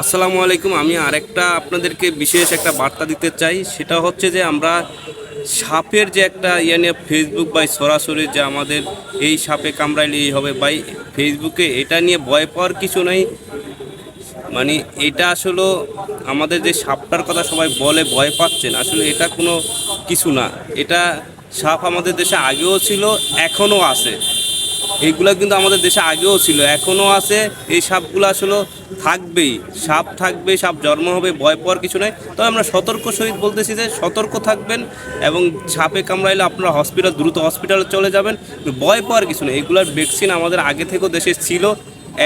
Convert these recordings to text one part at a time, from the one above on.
আসসালামু আলাইকুম। আমি আরেকটা আপনাদেরকে বিশেষ একটা বার্তা দিতে চাই। সেটা হচ্ছে যে আমরা সাপের যে একটা নিয়ে ফেসবুক বা সরাসরি যে আমাদের এই সাপে কামড়াইলে এই হবে বা ফেসবুকে এটা নিয়ে ভয় পাওয়ার কিছু নাই। মানে এটা আসলে আমাদের যে সাপটার কথা সবাই বলে ভয় পাচ্ছেন, আসলে এটা কোনো কিছু না। এটা সাপ আমাদের দেশে আগেও ছিল, এখনও আছে। এইগুলা কিন্তু আমাদের দেশে আগেও ছিল, এখনও আছে। এই সাপগুলো আসলে থাকবেই, সাপ থাকবে, সাপ জন্ম হবে, ভয় পাওয়ার কিছু নাই। তবে আমরা সতর্ক সহিত বলতেছি যে সতর্ক থাকবেন এবং সাপে কামড়াইলে আপনারা দ্রুত হসপিটালে চলে যাবেন। ভয় পাওয়ার কিছু নেই। এগুলার ভ্যাকসিন আমাদের আগে থেকেও দেশে ছিল,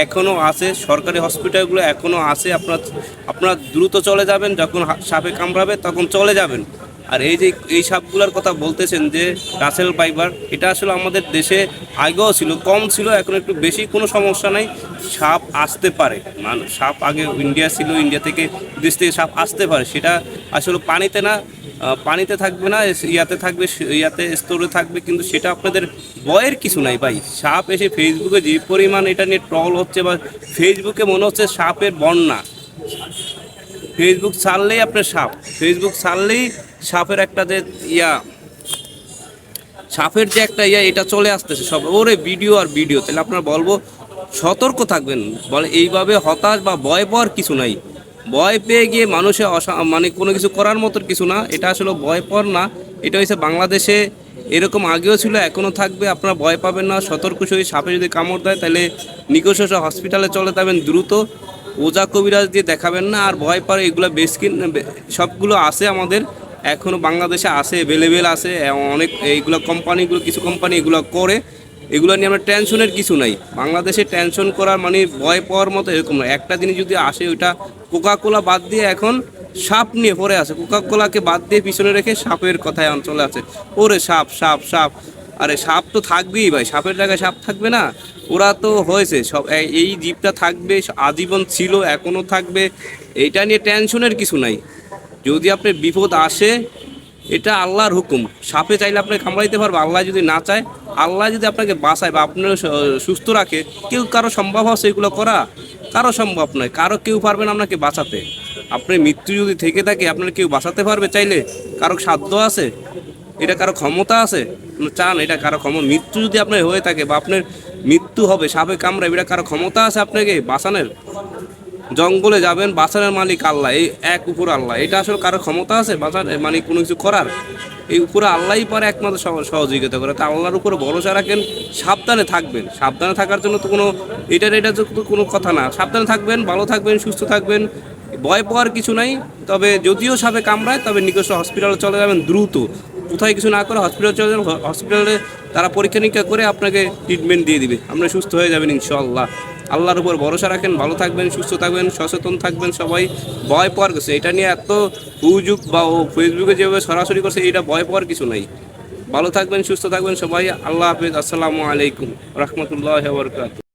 এখনও আছে। সরকারি হসপিটালগুলো এখনও আছে। আপনারা দ্রুত চলে যাবেন, যখন সাপে কামড়াবে তখন চলে যাবেন। আর এই যে এই সাপগুলোর কথা বলতেছেন যে রাসেল ফাইবার, এটা আসলে আমাদের দেশে আগেও ছিল, কম ছিল, এখন একটু বেশি। কোনো সমস্যা নাই, সাপ আসতে পারে। সাপ আগে ইন্ডিয়া ছিল, ইন্ডিয়া থেকে দেশ থেকে সাপ আসতে পারে। সেটা আসলে পানিতে না, পানিতে থাকবে না, ইয়াতে থাকবে, ইয়াতে স্টোরে থাকবে, কিন্তু সেটা আপনাদের ভয়ের কিছু নাই ভাই। সাপ এসে ফেসবুকে যে পরিমাণ এটা নিয়ে ট্রল হচ্ছে, বা ফেসবুকে মনে হচ্ছে সাপের বন্যা। ফেসবুক ছাড়লেই আপনার সাপ, ফেসবুক ছাড়লেই সাপের একটা যে ইয়া, সাপের যে একটা ইয়া, এটা চলে আসতেছে সব। ওরে ভিডিও আর ভিডিও। তাহলে আপনারা বলবো সতর্ক থাকবেন। বলে এইভাবে হতাশ বা ভয় পাওয়ার কিছু নাই। ভয় পেয়ে গিয়ে মানুষে মানে কোনো কিছু করার মতো কিছু না। এটা আসলে ভয় পাওয়ার না। এটা হচ্ছে বাংলাদেশে এরকম আগেও ছিল, এখনও থাকবে। আপনারা ভয় পাবেন না। সতর্ক সহিত সাপে যদি কামড় দেয় তাহলে নিকটস্থ হসপিটালে চলে যাবেন দ্রুত। ওজা কবিরাজ দিয়ে দেখাবেন না। আর ভয় পারে এগুলো বেসকিন সবগুলো আছে আমাদের, এখনও বাংলাদেশে আছে, অ্যাভেলেবেল আছে অনেক। এইগুলো কোম্পানিগুলো, কিছু কোম্পানি এগুলো করে। এগুলো নিয়ে আমরা টেনশনের কিছু নাই। বাংলাদেশে টেনশন করার মানে ভয় পাওয়ার মতো এরকম নয়। একটা জিনিস যদি আসে, ওইটা কোকাকোলা বাদ দিয়ে এখন সাপ নিয়ে পড়ে আছে। কোকাকোলাকে বাদ দিয়ে পিছনে রেখে সাপের কথায় অঞ্চলে আছে। ওরে সাপ সাপ সাপ! আরে সাপ তো থাকবেই ভাই, সাপের জায়গায় সাপ থাকবে না? ওরা তো হয়েছে সব, এই জীবটা থাকবে, আজীবন ছিল, এখনও থাকবে। এইটা নিয়ে টেনশনের কিছু নাই। যদি আপনার বিপদ আসে, এটা আল্লাহর হুকুম। সাপে চাইলে আপনাকে কামড়াইতে পারবে, আল্লাহ যদি না চায়। আল্লাহ যদি আপনাকে বাঁচায় বা আপনার সুস্থ রাখে, কেউ কারো সম্ভব আছে এগুলো করা? কারো সম্ভব নয়। কারো কেউ পারবে না আপনাকে বাঁচাতে। আপনার মৃত্যু যদি থেকে থাকে, আপনার কেউ বাঁচাতে পারবে চাইলে? কারো সাধ্য আছে? এটা কারো ক্ষমতা আছে? চান এটা কারো মৃত্যু যদি আপনার হয়ে থাকে বা আপনার মৃত্যু হবে সাপে কামড়ায়, এটা কারো ক্ষমতা আছে আপনাকে বাঁচানোর? জঙ্গলে যাবেন, বাঁচানোর মালিক আল্লাহ, এই এক উপর আল্লাহ। এটা আসলে কারো ক্ষমতা আছে বাঁচার মানে কোনো কিছু করার? এই উপরে আল্লাহই পারে একমাত্র সহযোগিতা করে। তা আল্লাহর উপরে ভরসা রাখেন, সাবধানে থাকবেন। সাবধানে থাকার জন্য তো কোনো এটা তো কোনো কথা না। সাবধানে থাকবেন, ভালো থাকবেন, সুস্থ থাকবেন। ভয় পাওয়ার কিছু নাই। তবে যদিও সাপে কামড়ায়, তবে নিকটস্থ হসপিটালে চলে যাবেন দ্রুত। কোথায় কিছু না করে হসপিটালে চলে যাবেন। হসপিটালে তারা পরীক্ষা নিরীক্ষা করে আপনাকে ট্রিটমেন্ট দিয়ে দিবে। আপনারা সুস্থ হয়ে যাবেন ইনশাআল্লাহ। আল্লাহর উপর ভরসা রাখেন, ভালো থাকবেন, সুস্থ থাকবেন, সচেতন থাকবেন সবাই। ভয় পাওয়ার কিছু, এটা নিয়ে এত হুজুগ বা ফেসবুকে যেভাবে সরাসরি করছে, এটা ভয় পাওয়ার কিছু নাই। ভালো থাকবেন, সুস্থ থাকবেন সবাই। আল্লাহ হাফেজ। আসসালামু আলাইকুম রহমতুল্লাহ বরকাত।